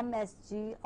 MSG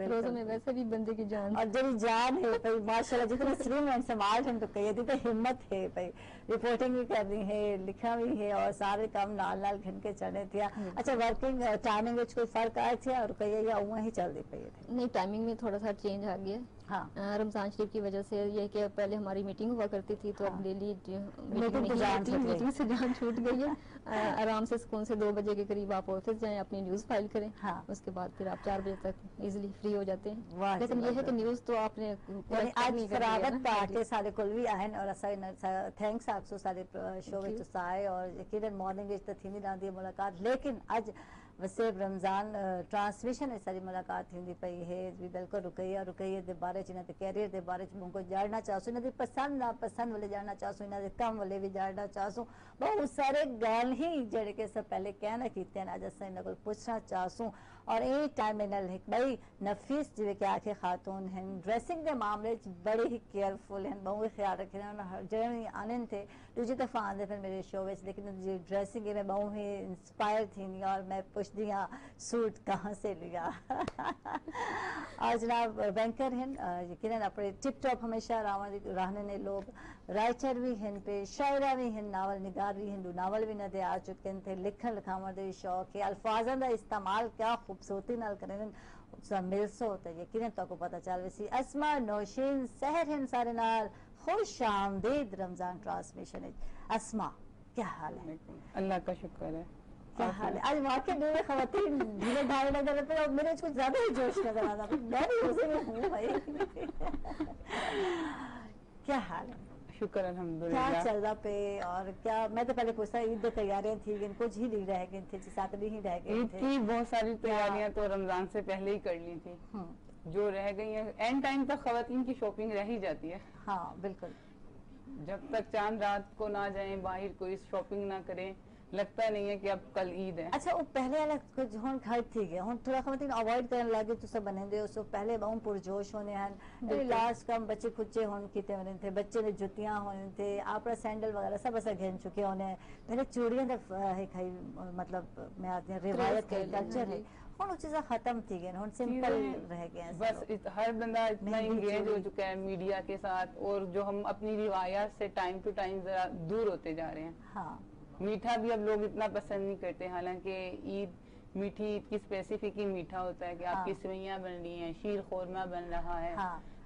روزوں میں ویسے بھی بندے کی جان اور جی جان ہے بھائی ماشاءاللہ جتنے اسٹوڈنٹ سماج ہم تو کہیے تھے ہمت ہے بھائی رپورٹنگ بھی کرنی ہے لکھا بھی ہے اور سارے کام نال نال گھن کے چلے تھے. اچھا ورکنگ ٹائمنگ کوئی فرق آئے تھے اور کہیے یا اوہ ہی چل دی پئی تھے؟ نہیں ٹائمنگ میں تھوڑا سا چینج آ گیا رمضان شریف کی وجہ سے. یہ کہ پہلے ہماری میٹنگ ہوا کرتی تھی تو اب ڈیلی میٹنگ سے جان چھوٹ گئی ہے. آرام سے سکون سے 2 بجے کے قریب آپ آفس جائیں اپنی نیوز فائل کریں, اس کے بعد پھر آپ 4 بجے تک ایزیلی فری ہو جاتے ہیں. لیکن یہ ہے کہ نیوز تو آپ نے آج فراغت پا کے سارے کل بھی آئے اور تھینکس آپ سو سارے شو وچ آئے اور یقیناً مارننگ وچ تو تھی نہیں رہندی ملاقات, لیکن اج وسیب رمضان ٹرانسمیشن ساری ملاقات تھی پئی ہے. بالکل رکیہ دے بارے چ انہاں دے کیریئر دے بارے چ مون کو جاننا چاہسو, انہاں دی پسند ناپسند والے جاننا چاہسو, انہاں دے کم والے بھی جاننا چاہسو. بہت سارے گل ہی جڑے کہ سب پہلے کہنا کیتے ہیں اج اساں انہاں کول پوچھنا چاہسوں. اور اے ٹائم نال ایک بڑی نفیس جویں کہ آکھے خاتون ہیں ڈریسنگ دے معاملے چ بڑے ہی کیئرفل ہیں, بہت خیال رکھے ہیں. جڑے آنے تھے دوسری دفعہ آندے پھر میرے شو وچ, لیکن جی ڈریسنگ میں بہت ہی انسپائر تھی اور میں پوچھدی ہاں سوٹ کہاں سے لیا. اور جناب بینکر ہیں یقیناً اپنے ٹپ ٹاپ ہمیشہ رہنے نے لوگ, رائٹر بھی ہیں پہ شاعرہ بھی ہیں, ناول نگار بھی ہیں, ناول بھی نہ دے آ چکے تھے, لکھن لکھاون دے شوق ہے, الفاظاں دا استعمال کیا خوبصورتی نال کریں ملسو تو یقیناً تو کو پتہ چل ویسی. اسما نوشین سحر ہیں سارے نال, خوش آمدید رمضان ٹرانسمیشن. اسما کیا حال ہے؟ اللہ کا شکر ہے. کیا حال ہے؟ آج واقعی میرے خواتین ڈھیلے ڈھالے نظر آتے ہیں اور میرے کچھ زیادہ ہی جوش نظر آتا ہے. میں بھی روزے میں ہوں بھائی. کیا حال ہے؟ شکر الحمدللہ. کیا چل رہا پہ اور کیا میں تو پہلے پوچھتا عید کی تیاریاں تھی لیکن کچھ ہی نہیں رہ گئی تھے, 7 دن ہی رہ گئے تھے. عید کی بہت ساری تیاریاں تو رمضان سے پہلے ہی کر لی تھی, جو رہ گئی ہیں اینڈ ٹائم تک خواتین کی شاپنگ رہ ہی جاتی ہے. ہاں بالکل, جب تک چاند رات کو نہ جائیں باہر کوئی شاپنگ نہ کریں لگتا نہیں ہے کہ اب کل عید ہے. اچھا وہ پہلے والا کچھ ہن گھر تھی گیا, ہن تھوڑا خواتین اوائڈ کرنے لگے تو سب بنے دے سو پہلے بہت پرجوش ہونے ہیں. لاسٹ کم بچے کچے ہون کیتے ہونے تھے, بچے نے جتیاں ہونے تھے, آپ سینڈل وغیرہ سب ایسا گھن چکے ہونے ہیں. پہلے چوڑیاں کھائی مطلب میں آتی ہیں روایت ہے کلچر ہے, ہن وہ چیزیں ختم تھی گئے, ہن سمپل رہ گئے. بس ہر بندہ اتنا انگیج ہو چکا ہے میڈیا کے ساتھ, اور جو ہم اپنی روایات سے ٹائم ٹو ٹائم ذرا دور ہوتے جا رہے ہیں. ہاں میٹھا بھی اب لوگ اتنا پسند نہیں کرتے, حالانکہ عید میٹھی عید کی اسپیسیفک ہی میٹھا ہوتا ہے کہ آپ کی سوئیاں بن رہی ہیں, شیر خورمہ بن رہا ہے.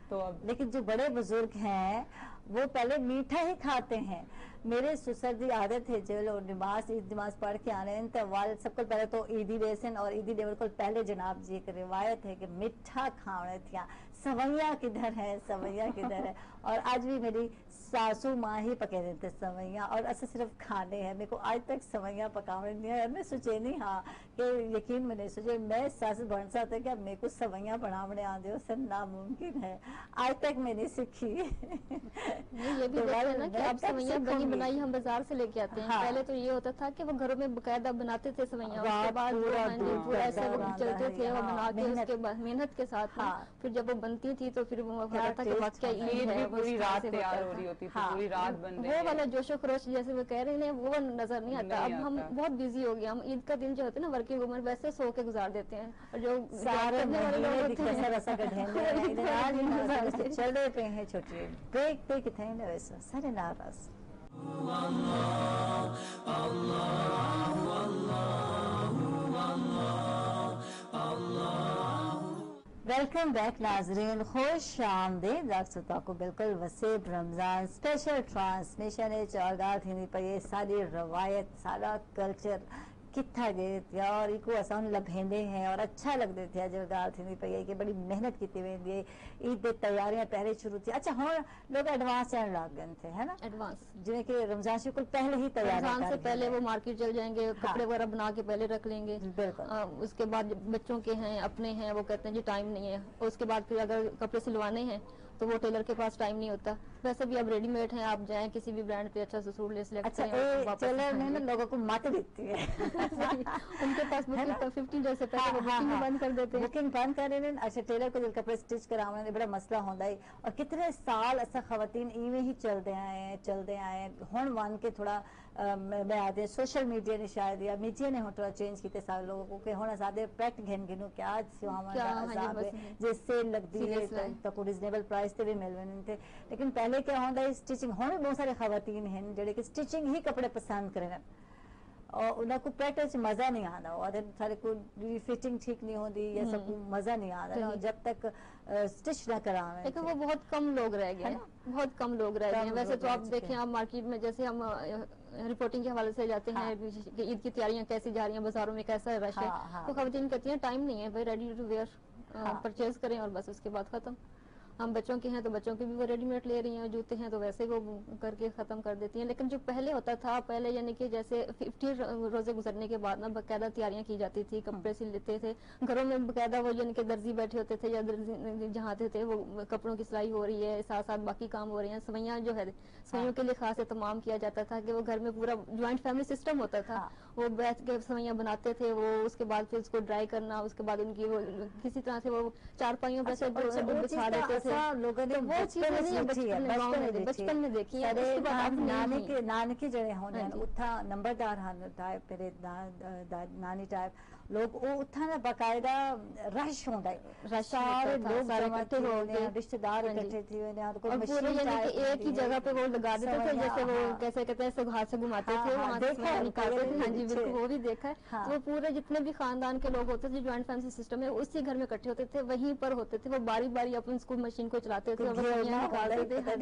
تو اب لیکن جو بڑے بزرگ ہیں وہ پہلے میٹھا ہی کھاتے ہیں. میرے سسر دی عادت ہے جو لوگ نماز عید نماز پڑھ کے آنے ہیں تو والد سب کو پہلے تو عیدی ریسن اور عیدی ڈیور کو پہلے جناب جی ایک روایت ہے کہ میٹھا کھانے تھیا. سویاں کدھر ہے, سویاں کدھر ہے. اور آج بھی میری ساسو ماں ہی پکے دیتے سویاں, اور ایسے صرف کھانے ہیں. میرے کو آج تک سویاں پکانے نہیں ہے. میں سوچے نہیں ہاں کہ یقین میں نہیں سوچے میں ساس بن سکتے کہ میرے کو سویاں بنانے آ دے سر ناممکن ہے. آج تک میں نہیں سیکھی. یہ بھی ہے نا کہ اب سویاں بنی بنائی ہم بازار سے لے کے آتے ہیں. پہلے تو یہ ہوتا تھا کہ وہ گھروں میں باقاعدہ بناتے تھے سویاں, اس کے بعد پورا ایسے چلتے تھے وہ بنا کے, اس کے بعد محنت کے ساتھ پھر جب وہ بنتی تھی تو پھر وہ ہوتا تھا کہ واقعی عید ہے, پوری رات تیار ہو رہی ہوتی تھی, پوری رات بن رہی ہے. وہ والا جوش و خروش جیسے وہ کہہ رہے ہیں وہ نظر نہیں آتا. اب ہم بہت بزی ہو گئے, ہم عید کا دن جو ہوتا ہے نا ورکنگ وومن ویسے سو کے گزار دیتے ہیں, اور جو سارے چل رہے پہ ہیں چھوٹی بریک پہ کتنے نا ویسا سارے ناراض. ویلکم بیک ناظرین, خوش آمدید. آپ کو بالکل وسیب رمضان اسپیشل ٹرانسمیشن ہے. چارگاہ تھی پہ ساری روایت سارا کلچر کتھا گئے تھے اور ایک آسان لبھیندے ہیں اور اچھا لگتے تھے. جو گال تھی پی کہ بڑی محنت کی ہوئی عید کی تیاریاں پہلے شروع تھی. اچھا ہوں لوگ ایڈوانس چلنے لگ گئے تھے ہے نا, ایڈوانس جن کے رمضان شریف کو پہلے ہی رمضان سے پہلے وہ مارکیٹ چل جائیں گے, کپڑے وغیرہ بنا کے پہلے رکھ لیں گے. اس کے بعد بچوں کے ہیں اپنے ہیں, وہ کہتے ہیں جی ٹائم نہیں ہے. اور اس کے بعد پھر اگر کپڑے سلوانے ہیں تو وہ ٹیلر کے پاس ٹائم نہیں ہوتا. ویسے بھی اب ریڈی میڈ ہیں, آپ جائیں کسی بھی برانڈ پہ اچھا سا سوٹ لے سلیکٹ کریں. ٹیلر نے لوگوں کو مت دیتی ہے, ان کے پاس 15 ڈیز سے پہلے بکنگ بند کر دیتے ہیں, بکنگ بند کر رہے ہیں. اچھا ٹیلر کو کپڑے سٹچ کرانے بڑا مسئلہ ہوتا ہے. اور کتنے سال ایسا خواتین ایویں ہی چلتے آئے ہیں ہن ون کے تھوڑا میں آتے سوشل میڈیا نے شاید یا میڈیا نے تھوڑا چینج کیتے سارے لوگوں کو کہ ہن زیادہ پیٹ گھن گنو کیا سواواں عذاب ہے جس سے لگدی ہے تو ریزنیبل پرائس تے بھی مل وین تے لیکن پہلے کیا ہوندا ہے سٹچنگ ہن بہت سارے خواتین ہیں جڑے کہ سٹچنگ ہی کپڑے پسند کرن اور انہاں کو پیٹرن سے مزہ نہیں آتا اور سارے کو فٹنگ ٹھیک نہیں ہوتی یا سب کو مزہ نہیں آتا جب تک سٹچ نہ کراویں لیکن وہ بہت کم لوگ رہ گئے ہیں بہت کم لوگ رہ گئے ہیں ویسے تو آپ دیکھیں آپ مارکیٹ میں جیسے ہم رپورٹنگ کے حوالے سے جاتے ہیں کہ عید کی تیاریاں کیسی جا رہی ہیں بازاروں میں کیسا رش ہے تو خواتین کہتی ہیں ٹائم نہیں ہے بھائی ریڈی ٹو ویئر پرچیز کریں اور بس اس کے بعد ختم ہم بچوں کے ہیں تو بچوں کے بھی وہ ریڈی میڈ لے رہی ہیں جوتے ہیں تو ویسے وہ کر کے ختم کر دیتی ہیں لیکن جو پہلے ہوتا تھا پہلے یعنی کہ جیسے 50 روزے گزرنے کے بعد نا باقاعدہ تیاریاں کی جاتی تھی کپڑے سل لیتے تھے گھروں میں باقاعدہ وہ یعنی کہ درزی بیٹھے ہوتے تھے یا درزی جہاں تھے وہ کپڑوں کی سلائی ہو رہی ہے ساتھ ساتھ باقی کام ہو رہے ہیں سوئیاں جو ہے سوئیوں کے لیے خاص اہتمام کیا جاتا تھا کہ وہ گھر میں پورا جوائنٹ فیملی سسٹم ہوتا تھا وہ بیٹھ کے سوئیاں بناتے تھے وہ اس کے بعد پھر اس کو ڈرائی کرنا اس کے بعد ان کی وہ کسی طرح سے وہ چارپائیوں پہ سے بچھا دیتے تھے لوگوں نے وہ چیزیں بچپن میں دیکھی ہے نانکی جڑے ہونے اتھا نمبردار ہن ٹائپ میرے نانی ٹائپ لوگ وہ اتھا نا باقاعدہ رش ہوندا ہے سارے لوگ اکٹھے ہو گئے رشتہ دار اکٹھے تھے اور پورے یعنی کہ ایک ہی جگہ پہ وہ لگا دیتے تھے جیسے وہ کیسے کہتے ہیں ہاتھ سے گھماتے تھے وہاں سے نکالتے تھے ہاں جی بالکل وہ بھی دیکھا ہے وہ پورے جتنے بھی خاندان کے لوگ ہوتے تھے جوائنٹ فیملی سسٹم ہے اسی گھر میں اکٹھے ہوتے تھے وہیں پر ہوتے تھے وہ باری باری اپنی اسکول مشین کو چلاتے تھے نکالتے تھے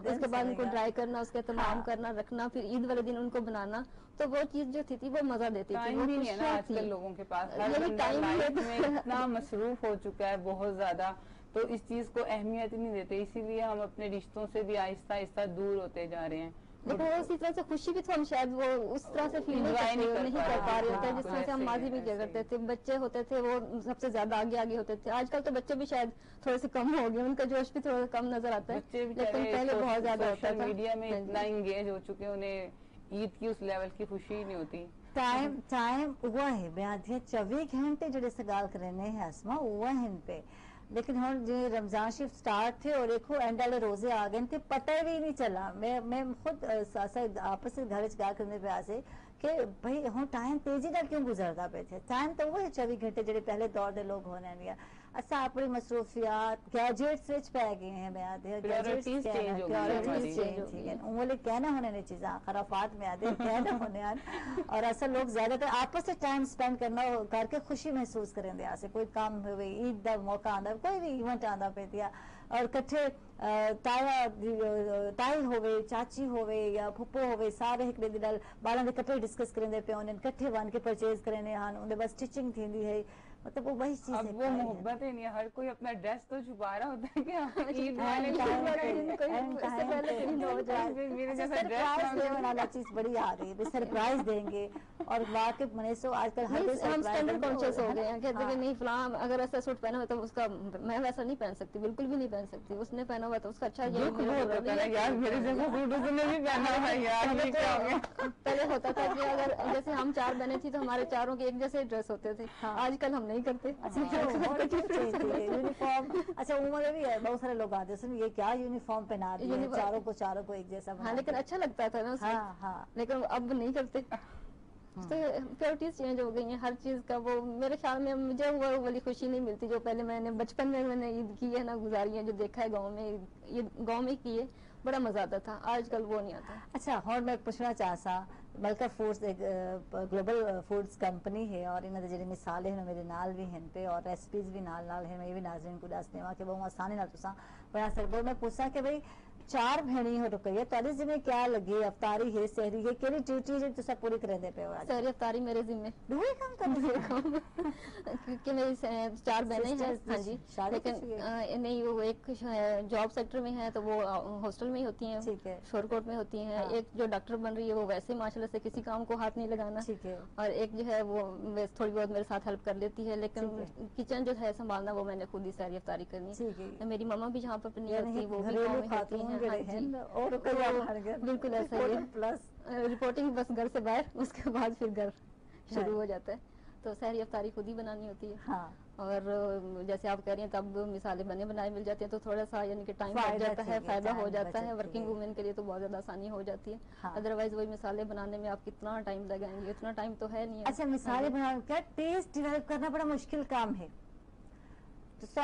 اس کے بعد ان کو ڈرائی کرنا اس کا اہتمام کرنا رکھنا پھر عید والے دن ان کو بنانا تو وہ چیز جو تھی وہ مزہ دیتی تھی آج کل لوگوں کے پاس اتنا مصروف ہو چکا ہے بہت زیادہ تو اس چیز کو اہمیت نہیں دیتے اسی لیے ہم اپنے رشتوں سے بھی آہستہ آہستہ دور ہوتے جا رہے ہیں لیکن وہ اسی طرح سے خوشی بھی تو ہم شاید وہ اس طرح سے فیل نہیں کر پا رہے ہوتے جس طرح سے ہم ماضی میں کیا کرتے تھے بچے ہوتے تھے وہ سب سے زیادہ آگے ہوتے تھے آج کل تو بچے بھی شاید تھوڑے سے کم ہو گئے ان کا جوش بھی تھوڑا کم نظر آتا ہے لیکن پہلے بہت زیادہ ہوتا تھا میڈیا میں اتنا انگیج ہو چکے انہیں عید کی اس لیول کی خوشی نہیں ہوتی ٹائم ہوا ہے میں آدھی 24 گھنٹے جڑے سے گال کرنے ہیں اسما ہوا ہے ان پہ لیکن ہوں جو رمضان شریف سٹارٹ تھے اور دیکھو اینڈ والے روزے آ گئے تھے پتہ بھی نہیں چلا میں خود آپس سے گھر گال کرنے پہ آسے کہ بھائی ہوں ٹائم تیزی نال کیوں گزرتا پہ تھے ٹائم تو وہ 24 گھنٹے جڑے پہلے دور دے لوگ ہونے دیا اچھا اپنی مصروفیات گیجٹس وچ پہ گئے ہیں میں آدھے گیجٹس چینج ہی گئے وہ کہنا ہونے نے چیزاں خرافات میں آدھے کہنا ہونے اور اصل لوگ زیادہ تر آپس سے ٹائم سپینڈ کرنا کر کے خوشی محسوس کریں دے آسے کوئی کام ہوئے عید دا موقع آندا کوئی بھی ایونٹ آندا پہ دیا اور کٹھے تائی ہوئے چاچی ہوئے یا پھپھو ہوئے سارے ایک دے نال بالاں دے کپڑے ڈسکس کریں دے پے انہاں کٹھے ون کے پرچیز کرنے ہن ان دے بس سٹچنگ تھیندی ہے مطلب وہ وہی چیز ہے اب وہ محبت ہی نہیں ہے ہر کوئی اپنا ڈریس تو چھپا رہا ہوتا ہے کہ عید والے چیز بڑی آ رہی ہے سرپرائز دیں گے اور واقعی منیسو آج کل ہر ہم اسٹینڈرڈ کانشیس ہو گئے ہیں کہتے ہیں کہ نہیں فلاں اگر ایسا سوٹ پہنا ہوا تو اس کا میں ویسا نہیں پہن سکتی بالکل بھی نہیں پہن سکتی اس نے پہنا ہوا تو اس کا اچھا پہلے ہوتا تھا کہ اگر جیسے ہم 4 بہنیں تھیں تو ہمارے چاروں کے ایک جیسے ڈریس ہوتے تھے آج کل ہم نہیں کرتے یونیفارم اچھا عمر بھی ہے بہت سارے لوگ آتے ہیں یہ کیا یونیفارم پہنا دیا چاروں کو ایک جیسا ہاں لیکن اچھا لگتا تھا نا لیکن اب نہیں کرتے تو پریورٹیز چینج ہو گئی ہیں ہر چیز کا وہ میرے خیال میں مجھے وہ والی خوشی نہیں ملتی جو پہلے میں نے بچپن میں نے عید کی ہے نا گزاری ہے جو دیکھا ہے گاؤں میں یہ گاؤں میں کی ہے بڑا مزہ آتا تھا آج کل وہ نہیں آتا اچھا اور میں پوچھنا چاہتا ملکہ فوڈز ایک گلوبل فوڈز کمپنی ہے اور انہوں نے جڑی مثالیں ہیں میرے نال بھی ہیں پہ اور ریسپیز بھی نال ہیں میں بھی ناظرین کو دس دیواں کہ وہ آسانی نال تساں بنا سکدے میں پوچھا کہ بھئی 4 بہنیں ہو رکئی ہے تاری ذمہ کیا لگی افطاری ہے سحری ہے کیڑی ڈیوٹی جو تساں پوری کرے دے پے ہو سحری افطاری میرے ذمہ دوے کام کرتے کیونکہ میری 4 بہنیں ہیں ہاں جی لیکن نہیں وہ ایک جاب سیکٹر میں ہے تو وہ ہاسٹل میں ہی ہوتی ہیں شور کوٹ میں ہوتی ہیں ایک جو ڈاکٹر بن رہی ہے وہ ویسے ماشاءاللہ سے کسی کام کو ہاتھ نہیں لگانا اور ایک جو ہے وہ تھوڑی بہت میرے ساتھ ہیلپ کر لیتی ہے لیکن کچن جو ہے سنبھالنا وہ میں نے خود ہی سحری افطاری کرنی ہے میری ماما بھی جہاں پر نہیں ہوتی وہ بھی گاؤں میں ہوتی ہیں بالکل ایسا ہی ہے رپورٹنگ بس گھر سے باہر اس کے بعد پھر گھر شروع ہو جاتا ہے تو سحری افطاری خود ہی بنانی ہوتی ہے اور جیسے آپ کہہ رہی ہیں تب مثالیں بنے بنائے مل جاتے ہیں تو تھوڑا سا یعنی کہ ٹائم بچ جاتا ہے, فائدہ ہو جاتا ہے. ورکنگ وومن کے لیے تو بہت زیادہ آسانی ہو جاتی ہے, ادروائز وہی مثالیں بنانے میں آپ کتنا ٹائم لگائیں گے, اتنا ٹائم تو ہے نہیں. اچھا مثالیں بنانے کا ٹیسٹ ڈیولپ کرنا بڑا مشکل کام ہے. تو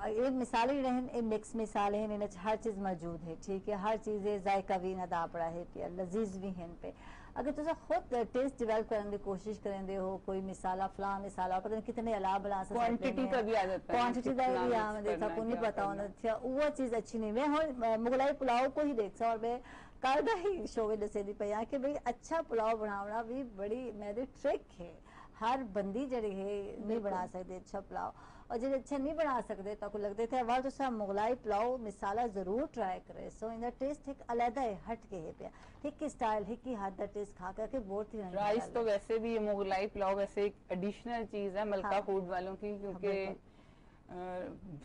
یہ مثالیں رہن مکس مثالیں ہیں, ہر چیز موجود ہے, ٹھیک ہے, ہر چیز ذائقہ بھی ندا پڑا ہے پہ لذیذ بھی ہیں پہ. اگر تصا خود ٹیسٹ ڈیولپ کرنے کی کوشش کریں ہو, کوئی مثالہ فلاں مثالہ پتہ نہیں کتنے علاوہ بنا سکتے ہیں, کوانٹٹی کا بھی عادت ہے, کوانٹٹی کا بھی آمد تھا کو نہیں پتا ہونا تھا, وہ چیز اچھی نہیں. میں ہوں مغلائی پلاؤ کو ہی دیکھ سا, اور میں کل دا ہی شو میں دسے دی پیا کہ بھئی اچھا پلاؤ بناونا بھی بڑی میری ٹرک ہے. ہر بندی جڑی ہے نہیں بنا سکتے اچھا پلاؤ, اور جب اچھا نہیں بنا سکتے تو کو لگتے تھے اول تو سا مغلائی پلاؤ مثالہ ضرور ٹرائی کرے. سو ان دا ٹیسٹ ایک علیحدہ ہے, ہٹ کے ہے پیا, ایک کی سٹائل ہے کی ہاتھ دا ٹیسٹ کھا کر کے بہت ہی رائس تو ویسے بھی مغلائی پلاؤ ویسے ایک ایڈیشنل چیز ہے ملکہ فوڈ والوں کی, کیونکہ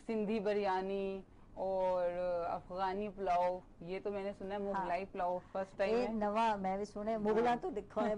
سندھی بریانی اور افغانی پلاؤ یہ تو میں نے سنا ہے مغلائی پلاؤ فرسٹ ٹائم ہے. نواں میں بھی سنے مغلا تو دکھو ہے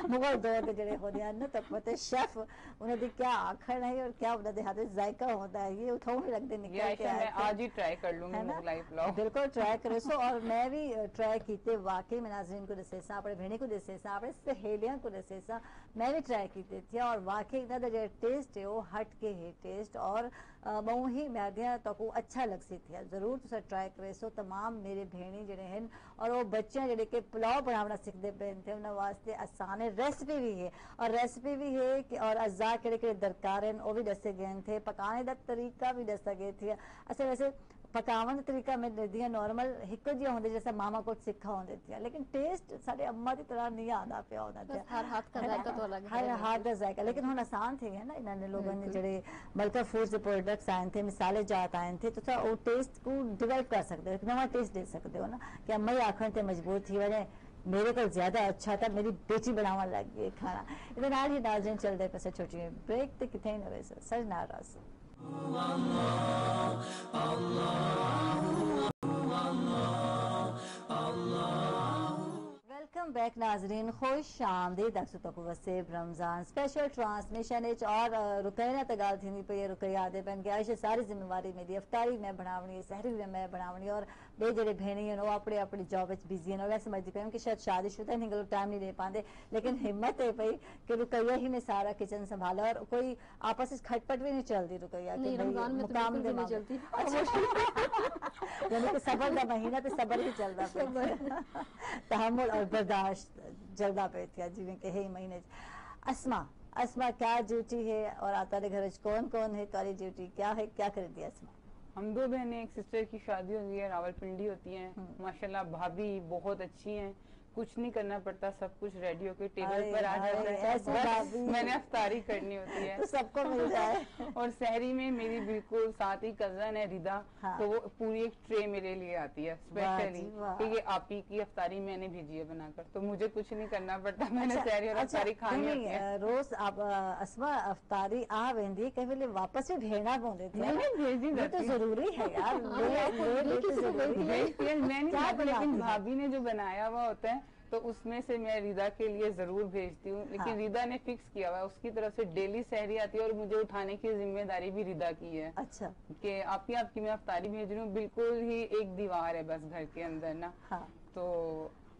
مغل دور کے جڑے ہوتے ہیں نا تک پتہ شیف انہیں دی کیا آخر ہے اور کیا انہیں دے ہاتھ ذائقہ ہوتا ہے, یہ اٹھاؤں ہی رکھ دے نکل کے. میں آج ہی ٹرائی کر لوں گی مغلائی پلاؤ. بالکل ٹرائی کرے سو, اور میں بھی ٹرائی کیتے واقعی میں ناظرین کو دسے سا, اپنے بہنی کو دسے سا, اپنے سہیلیاں کو دسے سا, میں بھی ٹرائی کیتے تھے, اور واقعی اتنا دا جو ٹیسٹ ہے وہ ہٹ کے ہے ٹیسٹ, اور بہو ہی میدیاں تو کو اچھا لگ سی تھے. ضرور تسا ٹرائی کرے سو تمام میرے بہنی جڑے ہیں, اور وہ بچے جڑے کہ پلاؤ بنانا سیکھتے پے تھے انہاں واسطے آسان ہے, ریسپی بھی ہے, اور ریسپی بھی ہے کہ اور اجزاء کڑے کڑے درکار ہیں وہ بھی دسے گئے تھے, پکانے دا طریقہ بھی دسا گئے تھے. اصل ویسے پکاون طریقہ میں دیاں نارمل ہک جیا ہوندے جیسا ماما کو سکھا ہوندے تھے, لیکن ٹیسٹ سارے اماں دی طرح نہیں آندا پیا ہونا تھا. ہر ہاتھ کا ذائقہ تو الگ ہے, ہر ہاتھ دا ذائقہ, لیکن ہن آسان تھے گئے نا انہاں نے لوگوں نے جڑے ملکہ فوڈ سے پروڈکٹس آئے تھے, مثالیں جات آئے تھے, تو وہ ٹیسٹ کو ڈیولپ کر سکتے ہو, ایک نواں ٹیسٹ دے سکتے ہو نا. کہ اماں آخر تے مجبور تھی وجہ میرے کو زیادہ اچھا تھا, میری بیٹی بناون لگ گئی کھانا. ادھر نال ہی ناظرین چل دے پسے چھوٹی بریک تے کتنے نہ ویسے سج ناراض. ویلکم بیک ناظرین, خوش آمدید تک وسیب رمضان اسپیشل ٹرانسمیشن اور رکینا تگال تھی پی رکیا دے پین گیا ساری ذمہ واری میری, افطاری میں بناونی, سحری میں بناونی, اور بے جڑے بہنی ہیں وہ اپنے اپنی جاب بزی ہیں, اور میں سمجھتی پی کہ شاید شادی شدہ نہیں گلو ٹائم نہیں دے پاندے, لیکن ہمت ہے پئی کہ رکیا ہی نے سارا کچن سنبھالا, اور کوئی آپس میں کھٹپٹ بھی نہیں چلتی رکیا کہ رمضان میں مقام دے نہیں چلتی, یعنی کہ صبر دا مہینہ تے صبر ہی چلدا پیا, تحمل اور برداشت جلدا پہ تھیا جی میں کہ ہی مہینے. اسما کیا ڈیوٹی ہے, اور تارے گھر کون کون ہے, تاری ڈیوٹی کیا ہے, کیا کر دی اسما؟ ہم دو بہنیں, ایک سسٹر کی شادی ہوئی ہے, راول پنڈی ہوتی ہیں ماشاءاللہ, بھابھی بہت اچھی ہیں, کچھ نہیں کرنا پڑتا, سب کچھ ریڈی ہو کے ٹیبل پر آ جاتا ہے, میں نے افطاری کرنی ہوتی ہے, سب کو مل جائے. اور سحری میں میری بالکل ساتھ ہی کزن ہے ردا, تو وہ پوری ایک ٹرے میرے لیے آتی ہے اسپیشلی کہ یہ آپ ہی کی افطاری میں نے بھیجی ہے بنا کر, تو مجھے کچھ نہیں کرنا پڑتا, میں نے سحری اور افطاری کھانی ہوتی ہے. روز اسما افطاری آ ویندی کہ ویلے واپس بھی بھیجنا پوندے تھے, یہ تو ضروری ہے یار, میں نہیں, لیکن بھابھی نے جو بنایا ہوا ہوتا ہے تو اس میں سے میں ردا کے لیے ضرور بھیجتی ہوں, لیکن ردا نے فکس کیا ہوا ہے, اس کی طرف سے ڈیلی سحری آتی ہے, اور مجھے اٹھانے کی ذمہ داری بھی ردا کی ہے. اچھا, کہ آپ کی میں افطاری بھیج رہی ہوں, بالکل ہی ایک دیوار ہے بس گھر کے اندر نا, تو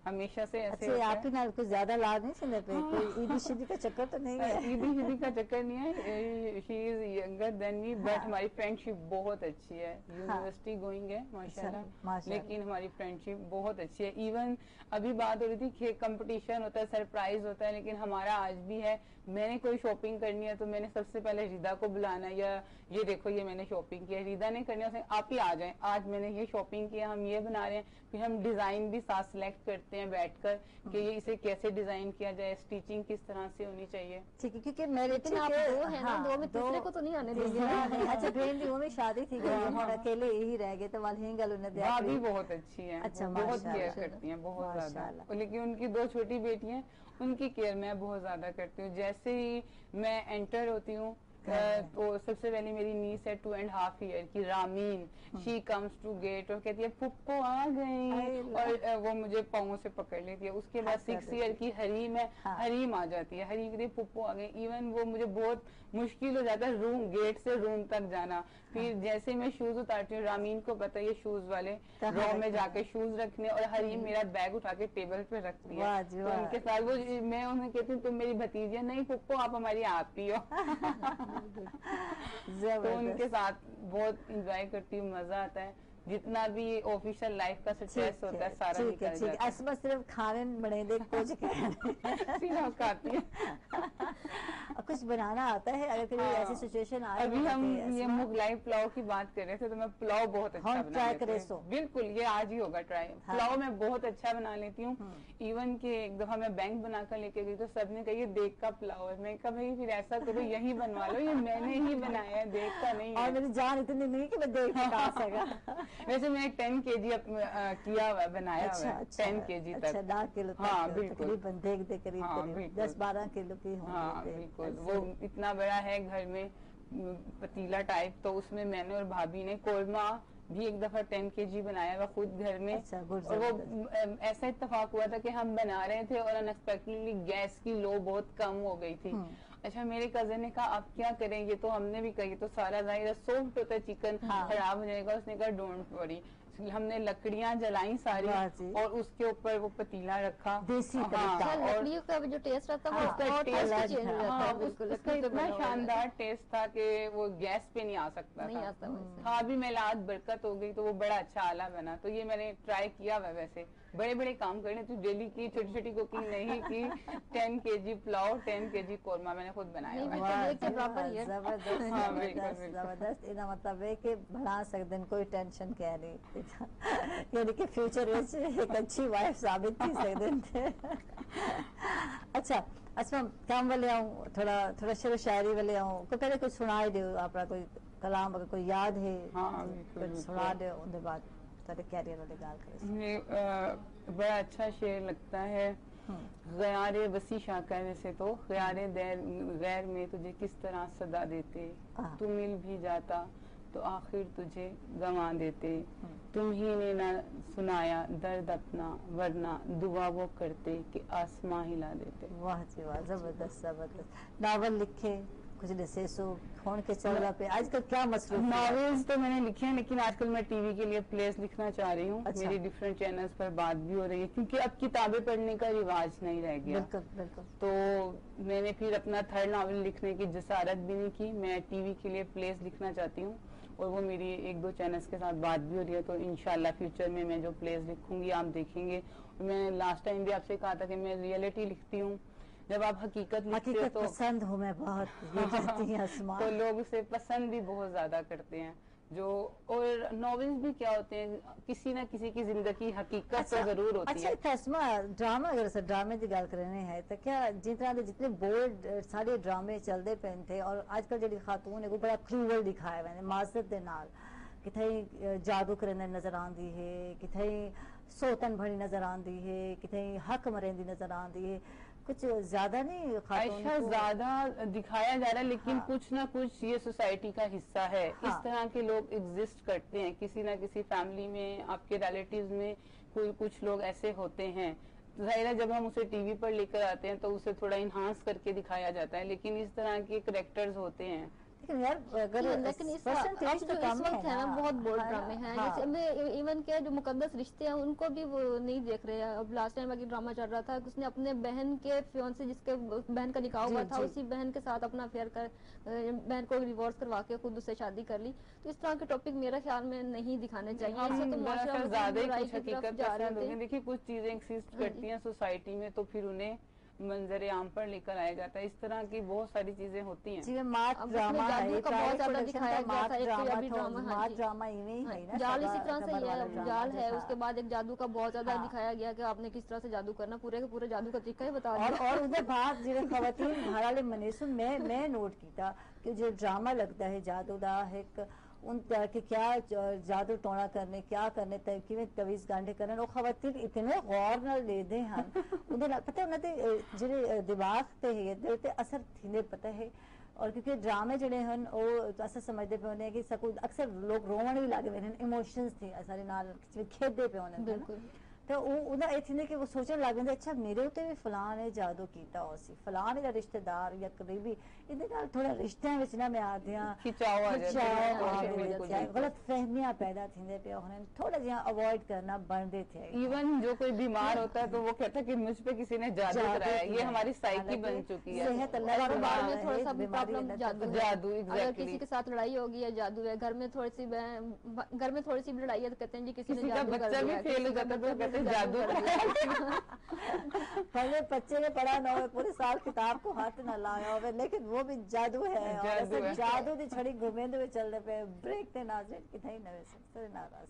ہمیشہ سے ایسے. اچھا, آپ ہی نال کچھ زیادہ لاڈ نہیں سنے پہ, کوئی عیدی شیدی کا چکر تو نہیں ہے؟ عیدی شیدی کا چکر نہیں ہے, شی از ینگر دین می, بٹ ہماری فرینڈ شپ بہت اچھی ہے, یونیورسٹی گوئنگ ہے ماشاءاللہ, لیکن ہماری فرینڈ شپ بہت اچھی ہے. ایون ابھی بات ہو رہی تھی کہ کمپٹیشن ہوتا ہے, سرپرائز ہوتا ہے, لیکن ہمارا آج بھی ہے, میں نے کوئی شاپنگ کرنی ہے تو میں نے سب سے پہلے ردا کو بلانا, یا یہ دیکھو یہ میں نے شاپنگ کی ہے, ردا نے کرنی ہے آپ ہی آ جائیں, آج میں نے یہ شاپنگ کیا, ہم یہ بنا رہے ہیں, پھر ہم ڈیزائن بھی ساتھ سلیکٹ کرتے ہیں بیٹھ کر کہ یہ اسے کیسے ڈیزائن کیا جائے, اسٹیچنگ کس طرح سے ہونی چاہیے. ٹھیک ہے, کیونکہ میرے آپ دو ہیں نا, دو میں تیسرے کو تو نہیں آنے دیں گے. اچھا, بہن دی وہ میں شادی تھی گئی, ہم اکیلے ہی رہ گئے, تو والیں گل انہیں دیا بھی بہت اچھی ہیں, بہت کیئر کرتی ہیں, بہت زیادہ, لیکن ان کی دو چھوٹی بیٹی ہیں, ان کی کیئر میں بہت زیادہ کرتی ہوں. جیسے ہی میں انٹر ہوتی ہوں تو سب سے پہلے میری نیس ہے 2.5 ایئر کی Ramin, she comes to get اور کہتی ہے پھپھو آ گئی, اور وہ مجھے پاؤں سے پکڑ لیتی ہے. اس کے بعد 6 ایئر کی حریم ہے, حریم آ جاتی ہے, حریم کہتی ہے پھپھو آ گئی. ایون وہ مجھے بہت مشکل ہو جاتا ہے روم, گیٹ سے روم تک جانا. پھر جیسے میں شوز اتارتی ہوں, رامین کو پتا ہے یہ شوز والے رو میں جا کے شوز رکھنے, اور حریم میرا بیگ اٹھا کے ٹیبل پہ رکھتی ہے. تو ان کے ساتھ وہ میں انہیں کہتی ہوں تم میری بھتیجی, نہیں پھپھو آپ ہماری آپی ہو. تو ان کے ساتھ بہت انجوائے کرتی ہوں, مزہ آتا ہے. جتنا بھی آفیشیل لائف کا سٹریس ہوتا ہے سارا نکل جاتا ہے. اسما صرف کھانے بنے دے کچھ صرف کھاتی ہے, کچھ بنانا آتا ہے. اگر کوئی ایسی سچویشن آئے, ابھی ہم یہ مغلائی پلاؤ کی بات کر رہے تھے, تو میں پلاؤ بہت اچھا بنا لیتی ہوں. بالکل, یہ آج ہی ہوگا ٹرائی. پلاؤ میں بہت اچھا بنا لیتی ہوں. ایون کہ ایک دفعہ میں بینک بنا کر لے کے گئی تو سب نے کہا یہ دیکھ کا پلاؤ ہے. میں کہا بھائی پھر ایسا کرو یہی بنوا لو, یہ میں نے ہی بنایا ہے, دیکھ کا نہیں ہے. اور میری جان اتنی نہیں کہ میں دیکھ کے کھا سکا. ویسے میں 10 kg کیا ہوا بنایا ہوا ہے, 10 kg تک. 10 کلو تقریباً دیکھ دے قریب 10-12 کلو کی ہوں. ہاں بالکل, وہ اتنا بڑا ہے گھر میں پتیلا ٹائپ, تو اس میں نے اور بھابھی نے قورمہ بھی ایک دفعہ 10 kg بنایا ہوا خود گھر میں. اور وہ ایسا اتفاق ہوا تھا کہ ہم بنا رہے تھے اور انیکسپیکٹڈلی گیس کی لو بہت کم ہو گئی تھی. اچھا, میرے کزن نے کہا آپ کیا کریں, یہ تو ہم نے بھی کہی تو سارا ظاہر سافٹ ہوتا ہے چکن, خراب ہو جائے گا. اس نے کہا ڈونٹ وری. ہم نے لکڑیاں جلائیں ساری, اور اس کے اوپر وہ پتیلا رکھا. لکڑیوں کا جو ٹیسٹ رہتا ہے اس کا اتنا شاندار ٹیسٹ تھا کہ وہ گیس پہ نہیں آ سکتا تھا. ہاں بھی میلاد برکت ہو گئی تو وہ بڑا اچھا آلہ بنا. تو یہ میں نے ٹرائی کیا ہوا. ویسے بڑے بڑے کام کرنے تو ڈیلی کی چھوٹی چھوٹی کوکنگ نہیں کی. 10 kg پلاؤ, 10 kg قورمہ میں نے خود بنایا. زبردست. یہ مطلب ہے کہ بنا سکتے ہیں, کوئی ٹینشن کیا نہیں, یعنی کہ فیوچر ایک اچھی وائف ثابت کی سکتے ہیں. اچھا اسما, کام والے آؤں, تھوڑا شعر و شاعری والے آؤں, کوئی پہلے کچھ سنا دو اپنا کوئی کلام, اگر کوئی یاد ہے کچھ سنا دو. ان کے بعد کیریئر والے گال کرے. بڑا اچھا شعر لگتا ہے. غیار وسیع شاکر, ویسے تو غیار غیر میں تجھے کس طرح صدا دیتے, تو مل بھی جاتا تو آخر تجھے گنوا دیتے. تم ہی نے نہ سنایا درد اپنا, ورنہ دعا وہ کرتے کہ آسماں ہلا دیتے. واہ جی واہ, زبردست زبردست. ناول لکھے کچھ لسے سو کھون کے چل رہا پہ آج کل کیا مصروف؟ ناولز تو میں نے لکھے ہیں, لیکن آج کل میں ٹی وی کے لیے پلیز لکھنا چاہ رہی ہوں. میری ڈفرینٹ چینلز پر بات بھی ہو رہی ہے, کیونکہ اب کتابیں پڑھنے کا رواج نہیں رہ گیا. بالکل. تو میں نے پھر اپنا 3rd ناول لکھنے کی جسارت بھی نہیں کی. میں ٹی وی کے لیے پلیز لکھنا چاہتی ہوں, اور وہ میری 1-2 چینلز کے ساتھ بات بھی ہو رہی ہے. تو انشاءاللہ فیوچر میں جو پلیز لکھوں گی آپ دیکھیں گے. اور میں نے لاسٹ ٹائم بھی آپ سے کہا تھا کہ میں ریئلٹی لکھتی ہوں. جب آپ حقیقت لکھتے ہو تو پسند ہوں میں بہت, یہ کہتی ہیں اسما, تو لوگ اسے پسند بھی بہت زیادہ کرتے ہیں. جو اور ناولز بھی کیا ہوتے ہیں, کسی نہ کسی کی زندگی حقیقت سے ضرور ہوتی ہے. اچھا اسما, ڈرامہ اگر ڈرامے کی گل کرنے ہے تو کیا جتنے بولڈ سارے ڈرامے چلتے پے تھے, اور آج کل جی خاتون ہے وہ بڑا کروول دکھایا میں نے معذرت دے نال, کتھے جادو کرنے نظر آندی ہے, کتھے سوتن بھری نظر آندی ہے, کتھے حق مرندی نظر آندی ہے. کچھ زیادہ نہیں عائشہ زیادہ دکھایا جا رہا ہے, لیکن کچھ نہ کچھ یہ سوسائٹی کا حصہ ہے. اس طرح کے لوگ ایگزسٹ کرتے ہیں, کسی نہ کسی فیملی میں, آپ کے ریلیٹیوز میں کچھ لوگ ایسے ہوتے ہیں. ظاہر ہے جب ہم اسے ٹی وی پر لے کر آتے ہیں تو اسے تھوڑا انہانس کر کے دکھایا جاتا ہے, لیکن اس طرح کے کریکٹرز ہوتے ہیں. لیکن اس وقت ہے نا بہت بولڈ ڈرامے ہیں, جیسے ایون کہ جو مقدس رشتے ہیں ان کو بھی وہ نہیں دیکھ رہے ہیں. اب لاسٹ ٹائم ایک ڈرامہ چل رہا تھا کہ اس نے اپنے بہن کے فیونسے, جس کے بہن کا نکاح ہوا تھا, اسی بہن کے ساتھ اپنا افیئر کر بہن کو ڈیورس کروا کے خود اس سے شادی کر لی. تو اس طرح کے ٹاپک میرا خیال میں نہیں دکھانے چاہیے. اس سے تو معاشرہ زیادہ ہی کچھ حقیقت پسند ہوگی. دیکھیے کچھ چیزیں ایگزسٹ کرتی ہیں سوسائٹی میں, تو پھر انہیں منظر عام پر لے کر آیا جاتا ہے. اس طرح کی بہت ساری چیزیں ہوتی ہیں. جی مات ڈرامہ ہے, بہت زیادہ دکھایا گیا تھا. ایک ڈرامہ جال اسی طرح سے ہے, جال ہے. اس کے بعد ایک جادو کا بہت زیادہ دکھایا گیا کہ آپ نے کس طرح سے جادو کرنا, پورے کے پورے جادو کا طریقہ ہی بتا دیا. اور ادھر بات جی خواتین گھر والے منیسو میں نوٹ کیتا کہ جو ڈرامہ لگتا ہے جادو دا ایک ان کہ کیا جادو ٹونا کرنے, کیا کرنے, کیویں تویز گانڈے کرنے, وہ خواتین اتنے غور نال لے دے ہیں. اندر پتہ انہاں دے جڑے دماغ تے ہے دل تے اثر تھیندے پتہ ہے. اور کیونکہ ڈرامے جڑے ہن او اسا سمجھدے پے ہونے کہ سکو اکثر لوگ روون بھی لگ وین ایموشنز تھی سارے نال کھیدے پے ہونے بالکل تو انہاں اے تھندے کہ وہ سوچن لگ ویندے اچھا میرے اوتے بھی فلاں نے جادو کیتا ہو سی فلاں دا رشتہ دار یا قریبی اندے نال تھوڑا رشتیاں وچ نہ میں آدیاں کھچاؤ آ جاتا غلط فہمیاں پیدا تھندے پے ہونے تھوڑا جہا اوائڈ کرنا بندے تھے. ایون جو کوئی بیمار ہوتا ہے تو وہ کہتا ہے کہ مجھ پہ کسی نے جادو کرایا, یہ ہماری سائیکی بن چکی ہے. صحت اللہ کاروبار میں تھوڑا سا پرابلم جادو اگر کسی کے ساتھ لڑائی ہوگی ہے جادو ہے, گھر میں تھوڑی سی بھی لڑائی ہے تو کہتے ہیں جی کسی نے جادو کر دیا, فیل ہو جاتا تو کہتے ہیں جادو پہلے بچے نے پڑھا نہ ہو پورے سال کتاب کو ہاتھ نہ لایا ہو لیکن وہ بھی جادو ہے. اور جادو دی چھڑی گھومندے ہوئے چلدے پے بریک تے ناظرین کتھے نوے سلسلے ناراض.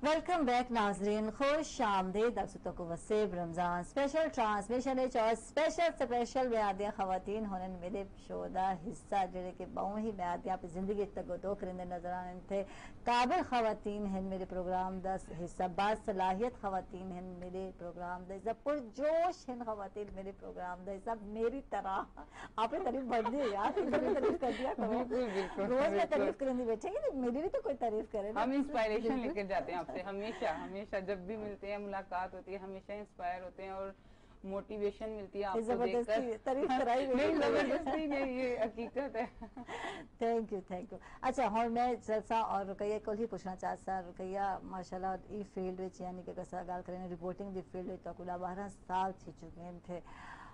ویلکم بیک ناظرین, خوش آمدید. آپ کو وسیب رمضان اسپیشل ٹرانسمیشن اور اسپیشل بیادیاں خواتین ہونے میرے شو دا حصہ جڑے کہ بہوں ہی بیادیاں پہ زندگی تک دو کرندے نظر آنے تھے. قابل خواتین ہیں میرے پروگرام دا حصہ, باز صلاحیت خواتین ہیں میرے پروگرام دا حصہ, پرجوش ہیں خواتین میرے پروگرام دا حصہ. میری طرح آپ نے تعریف بڑھ دی یار, تعریف کر دیا کرو, روز میں تعریف کرنے بیٹھے گی, میری بھی تو کوئی تعریف کرے. ہم انسپائریشن لے کے جاتے ہیں آپ سے ہمیشہ جب بھی ملتے ہیں ملاقات ہوتی ہے ہمیشہ انسپائر ہوتے ہیں اور موٹیویشن ملتی ہے آپ کو دیکھ کر. تعریف کرائی نہیں زبردستی نہیں, یہ حقیقت ہے. Thank you. اچھا ہوں میں سرسا اور رقیہ کو ہی پوچھنا چاہتا. رقیہ ماشاءاللہ ای فیلڈ وچ یعنی کہ کسا گل کریں رپورٹنگ دی فیلڈ وچ تقریبا 12 سال تھی چکے تھے,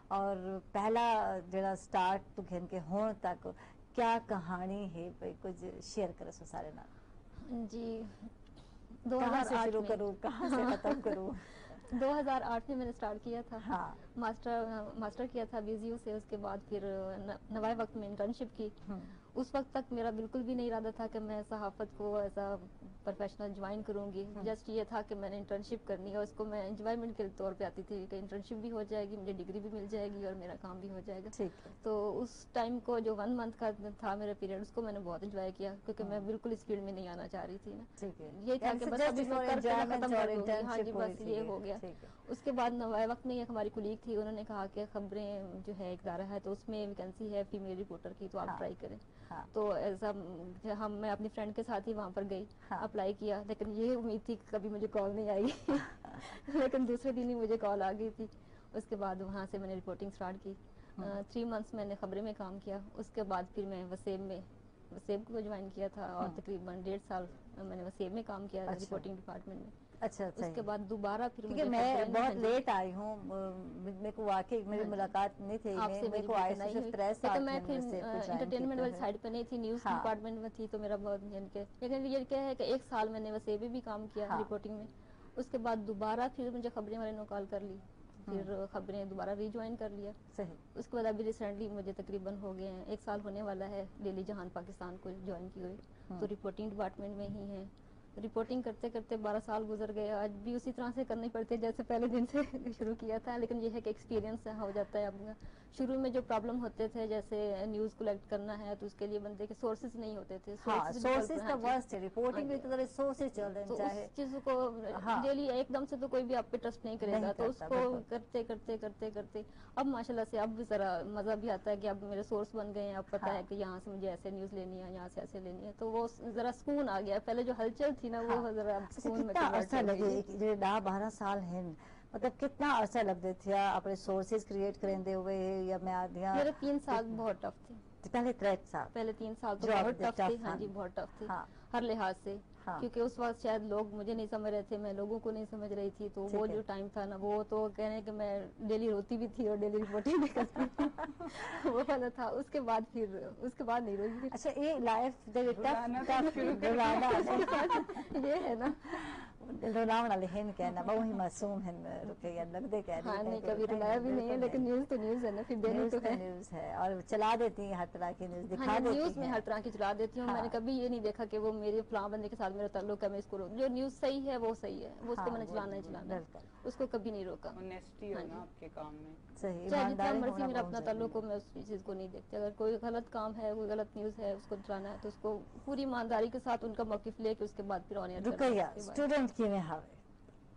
اور پہلا جڑا سٹارٹ تو گھن کے ہون تک کیا کہانی ہے کچھ شیئر کرو سو سارے نال. جی 2008 شروع کروں کہاں سے ختم کروں. 2008 میں نے نے سٹارٹ کیا تھا, ماسٹر کیا تھا بیزیو سے, اس کے بعد پھر نوائے وقت میں انٹرنشپ کی. اس وقت تک میرا بالکل بھی نہیں ارادہ تھا کہ میں صحافت کو ایسا پروفیشنل جوائن کروں گی. جسٹ یہ تھا کہ میں نے انٹرنشپ کرنی ہے, اس کو میں انجوائمنٹ کے طور پہ آتی تھی کہ انٹرنشپ بھی ہو جائے گی, مجھے ڈگری بھی مل جائے گی اور میرا کام بھی ہو جائے گا. تو اس ٹائم کو جو 1 منتھ کا تھا میرا پیریڈ, اس کو میں نے بہت انجوائے کیا کیونکہ میں بالکل اس فیلڈ میں نہیں آنا چاہ رہی تھی نا. یہ تھا کہ بس ابھی ختم کر دوں گی, ہاں جی بس یہ ہو گیا. اس کے بعد نوائے وقت میں ایک ہماری کولیگ تھی, انہوں نے کہا کہ خبریں جو ہے ایک ادارہ ہے تو اس میں ویکینسی ہے فیمیل رپورٹر کی, تو آپ ٹرائی کریں. تو ایسا میں اپنی فرینڈ کے ساتھ ہی وہاں پر گئی, اپلائی کیا, لیکن یہ امید تھی کہ کبھی مجھے کال نہیں آئے گی لیکن دوسرے دن ہی مجھے کال آ گئی تھی. اس کے بعد وہاں سے میں نے رپورٹنگ سٹارٹ کی. 3 منتھس میں نے خبریں میں کام کیا. اس کے بعد پھر میں وسیب کو جوائن کیا تھا, اور تقریباً 1.5 سال میں نے وسیب میں کام کیا رپورٹنگ ڈپارٹمنٹ میں. اچھا اس کے بعد دوبارہ پھر کیونکہ میں بہت لیٹ آئی ہوں, میرے کو واقعی میری ملاقات نہیں تھی, میرے کو آئے صرف 3 سال میں پھر انٹرٹینمنٹ والی سائڈ پہ نہیں تھی, نیوز ڈپارٹمنٹ میں تھی, تو میرا بہت لیکن یہ کیا ہے کہ 1 سال میں نے وسیب بھی کام کیا رپورٹنگ میں. اس کے بعد دوبارہ پھر مجھے خبریں والے نے کال کر لی, پھر خبریں دوبارہ ری جوائن کر لیا. اس کے بعد ابھی ریسنٹلی مجھے تقریباً ہو گئے ہیں 1 سال ہونے والا ہے ڈیلی جہان پاکستان کو جوائن کی ہوئی. تو رپورٹنگ ڈپارٹمنٹ میں ہی ہیں. رپورٹنگ کرتے کرتے 12 سال گزر گئے. آج بھی اسی طرح سے کرنی پڑتی ہے جیسے پہلے دن سے شروع کیا تھا, لیکن یہ ہے کہ ایکسپیرینس ہو جاتا ہے. اب شروع میں جو پرابلم ہوتے تھے جیسے نیوز کلیکٹ کرنا ہے تو اس کے لیے بندے کے سورسز نہیں ہوتے تھے. سورسز کا ورسٹ ہے, رپورٹنگ کی طرح سورسز چل رہے ہیں, چاہے اس چیز کو ڈیلی ایک دم سے تو کوئی بھی آپ پہ ٹرسٹ نہیں کرے گا. تو اس کو کرتے کرتے کرتے کرتے اب ماشاءاللہ سے اب بھی ذرا مزہ بھی آتا ہے کہ اب میرے سورس بن گئے ہیں, اب پتہ ہے کہ یہاں سے مجھے ایسے نیوز لینی ہے, یہاں سے ایسے لینی ہے, تو وہ ذرا سکون آ گیا. پہلے جو ہلچل تھی نا وہ ذرا سکون میں. کتنا عرصہ لگے, جو 12 سال ہیں, مطلب کتنا عرصہ لگتے تھے اپنے سورسز کریٹ کرنے ہوئے, یا میں آدھیاں میرے 3 سال بہت ٹف تھے. پہلے 3 سال تو بہت ٹف تھے. ہاں جی بہت ٹف تھے ہر لحاظ سے, کیونکہ اس وقت شاید لوگ مجھے نہیں سمجھ رہے تھے, میں لوگوں کو نہیں سمجھ رہی تھی. تو وہ جو ٹائم تھا نا وہ تو کہنے کہ میں ڈیلی روتی بھی تھی اور ڈیلی رپورٹنگ بھی کرتی تھی وہ والا تھا. اس کے بعد نہیں روئی. اچھا یہ لائف یہ ہے نا رلاؤن والے ہیں کہنا بہت ہی معصوم ہیں, رقیہ لگتے کہہ رہی ہیں. نہیں کبھی رلایا بھی نہیں ہے, لیکن نیوز تو نیوز ہے نا, پھر دینی تو ہے. نیوز ہے اور چلا دیتی ہیں ہر طرح کی نیوز, دکھا دیتی ہیں. نیوز میں ہر طرح کی چلا دیتی ہوں. میں نے کبھی یہ نہیں دیکھا کہ وہ میرے فلاں بندے کے ساتھ میرا تعلق ہے, میں اس کو جو نیوز صحیح ہے وہ صحیح ہے, وہ اس کو میں نے چلانا ہی چلانا ہے, اس کو کبھی نہیں روکا. اونیسٹی ہونا آپ کے کام میں, صحیح چاہے جتنا مرضی میرا اپنا تعلق ہو, میں اس چیز کو نہیں دیکھتی. اگر کوئی غلط کام ہے, کوئی غلط نیوز ہے, اس کو چلانا ہے تو اس کو پوری ایمانداری کے ساتھ ان کا موقف لے کے اس کے بعد پھر آن ایئر. رقیہ اسٹوڈنٹ کی میں ہاوے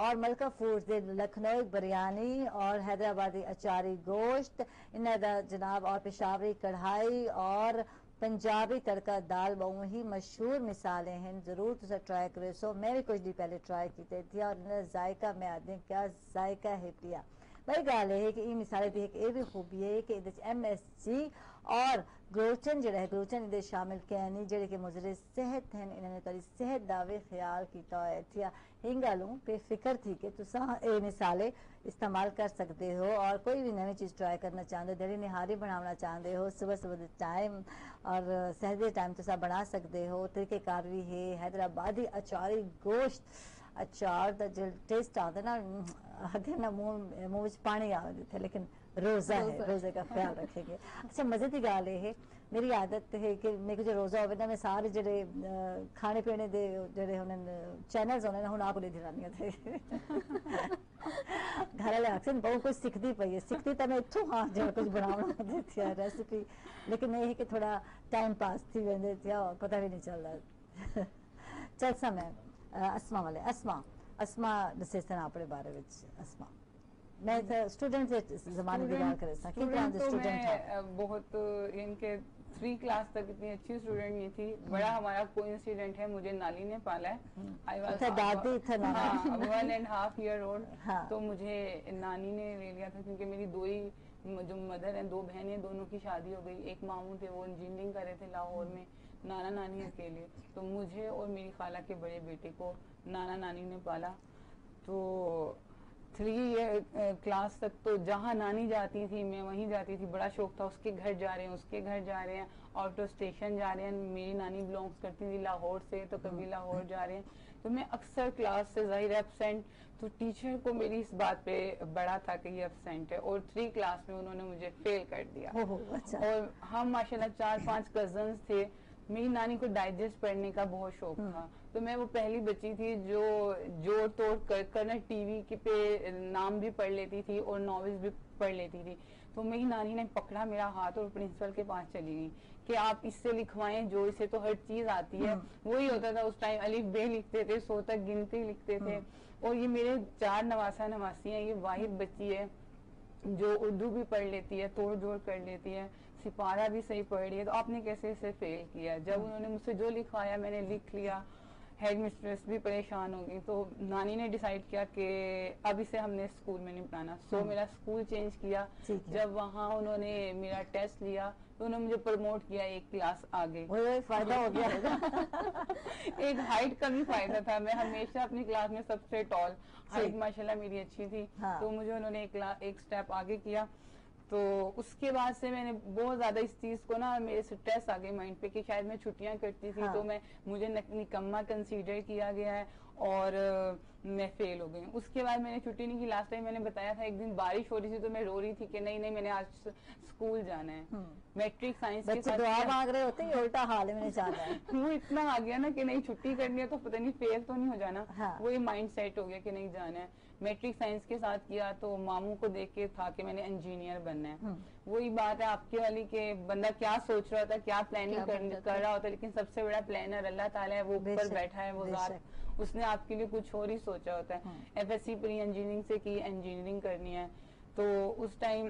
اور ملکہ فوڈز دے لکھنوی بریانی اور حیدرآبادی اچاری گوشت انہاں دا جناب اور پشاوری کڑھائی اور پنجابی تڑکا دال بہوں ہی مشہور مثالیں ہیں. ضرور تسا ٹرائی کرے سو. میں بھی کچھ دن پہلے ٹرائی کیتے تھی اور انہاں ذائقہ میں آدھیں کیا ذائقہ ہے پیا. بڑی گال ہے کہ یہ مثالیں دی ایک یہ بھی خوبی ہے کہ MSG اور گلوٹن جڑا ہے گلوٹن دے شامل کہنی جڑے کہ مضر صحت ہیں. انہوں نے تاری صحت دعوے خیال کیتا ہے تھیا ہنگا لوں پہ فکر تھی کہ تسا یہ مثالیں استعمال کر سکتے ہو اور کوئی بھی نئی چیز ٹرائی کرنا چاہتے ہو دہلی نہاری بنانا چاہتے ہو صبح صبح ٹائم اور سہدے ٹائم تسا بنا سکتے ہو. طریقہ کار بھی ہے حیدرآبادی اچاری گوشت اچار دا جو ٹیسٹ آتا نا آدھے نا منہ پانی آ تھے لیکن روزہ ہے روزے کا خیال رکھیں گے. اچھا مزے کی گال یہ ہے میری عادت ہے کہ میرے کو جو روزہ ہوئے نا میں سارے جڑے کھانے پینے دے جڑے چینلز ہونے ہوں آپ کو نہیں دلانی تھے گھر والے آخر بہت کچھ سیکھتی پی ہے سیکھتی تو میں اتوں ہاں جو کچھ بنانا تھی ریسیپی لیکن یہ ہے کہ تھوڑا ٹائم پاس تھی ویندے تھیا اور پتہ بھی نہیں چل رہا. چل سا میں اسما والے اسما دسے سن اپنے بارے وچ. اسما میں اسٹوڈنٹ زمانے کی گل کرے سا کہ اسٹوڈنٹ ہے بہت ان کے 3 کلاس تک اتنی اچھی اسٹوڈنٹ نہیں تھی. بڑا ہمارا کوئی انسیڈنٹ ہے مجھے نالی نے پالا ہے دادی تھا 1.5 year old تو مجھے نانی نے لے لیا تھا کیونکہ میری 2 ہی جو مدر ہیں 2 بہنیں دونوں کی شادی ہو گئی. ایک ماموں تھے وہ انجینئرنگ کر رہے تھے لاہور میں نانا نانی اکیلے تو مجھے اور میری خالہ کے بڑے بیٹے کو نانا نانی نے پالا. تو 3 کلاس تک تو جہاں نانی جاتی تھی میں وہیں جاتی تھی. بڑا شوق تھا اس کے گھر جا رہے ہیں اس کے گھر جا رہے ہیں آؤٹ آف اسٹیشن جا رہے ہیں. میری نانی بلانگس کرتی تھی لاہور سے تو کبھی لاہور جا رہے ہیں تو میں اکثر کلاس سے ظاہر ایبسینٹ. تو ٹیچر کو میری اس بات پہ بڑا تھا کہ یہ ایبسینٹ ہے اور 3 کلاس میں انہوں نے مجھے فیل کر دیا. اور ہم ماشاءاللہ 4-5 کزنس تھے. میری نانی کو ڈائجسٹ پڑھنے کا بہت شوق تھا تو میں وہ پہلی بچی تھی جو جوڑ توڑ کر نا ٹی وی پہ نام بھی پڑھ لیتی تھی اور ناولز بھی پڑھ لیتی تھی. تو میری نانی نے پکڑا میرا ہاتھ اور پرنسپل کے پاس چلی گئی کہ آپ اس سے لکھوائیں جو اسے تو ہر چیز آتی ہے. وہی ہوتا تھا اس ٹائم الف بے لکھتے تھے 100 تک گنتی لکھتے تھے. اور یہ میرے 4 نواسا نواسی ہیں. یہ واحد بچی ہے جو اردو بھی پڑھ لیتی ہے توڑ جوڑ کر لیتی ہے سپارہ بھی صحیح پڑھ رہی ہے. تو آپ نے کیسے اسے فیل کیا؟ جب انہوں نے مجھ سے جو لکھوایا میں نے لکھ لیا. ہیڈ مسٹریس بھی پریشان ہو گئی تو نانی نے ڈیسائیڈ کیا کہ اب اسے ہم نے اسکول میں نہیں پڑھانا. سو میرا اسکول چینج کیا. جب وہاں انہوں نے میرا ٹیسٹ لیا تو انہوں نے مجھے پروموٹ کیا 1 کلاس آگے. فائدہ ہو گیا. ایک ہائٹ کا بھی فائدہ تھا. میں ہمیشہ اپنی کلاس میں سب سے ٹال. ہائٹ ماشاءاللہ میری اچھی تھی تو مجھے انہوں نے ایک سٹیپ آگے کیا. تو اس کے بعد سے میں نے بہت زیادہ اس چیز کو نا میرے سٹریس آ گئی مائنڈ پہ کہ شاید میں چھٹیاں کرتی تھی تو مجھے نکما کنسیڈر کیا گیا ہے اور میں فیل ہو گئی. اس کے بعد میں نے چھٹی نہیں کی. لاسٹ ٹائم میں نے بتایا تھا ایک دن بارش ہو رہی تھی تو میں رو رہی تھی کہ نہیں میں نے آج اسکول جانا ہے. میٹرک سائنس کے ساتھ دعا مانگ رہے ہوتے ہیں الٹا حال میں جانا ہے. وہ اتنا آ گیا نا کہ نہیں چھٹی کرنی ہے تو پتہ نہیں فیل تو نہیں ہو جانا. وہی مائنڈ سیٹ ہو گیا کہ نہیں جانا ہے. میٹرک سائنس کے ساتھ کیا تو ماموں کو دیکھ کے تھا کہ میں نے انجینئر بننا ہے. وہی بات ہے آپ کی والی کہ بندہ کیا سوچ رہا تھا کیا پلاننگ کر رہا ہوتا لیکن سب سے بڑا پلانر اللہ تعالیٰ ہے. وہ اوپر بیٹھا ہے وہ ذات اس نے آپ کے لیے کچھ اور ہی سوچا ہوتا ہے. FSC پری انجینئرنگ سے کی انجینئرنگ کرنی ہے تو اس ٹائم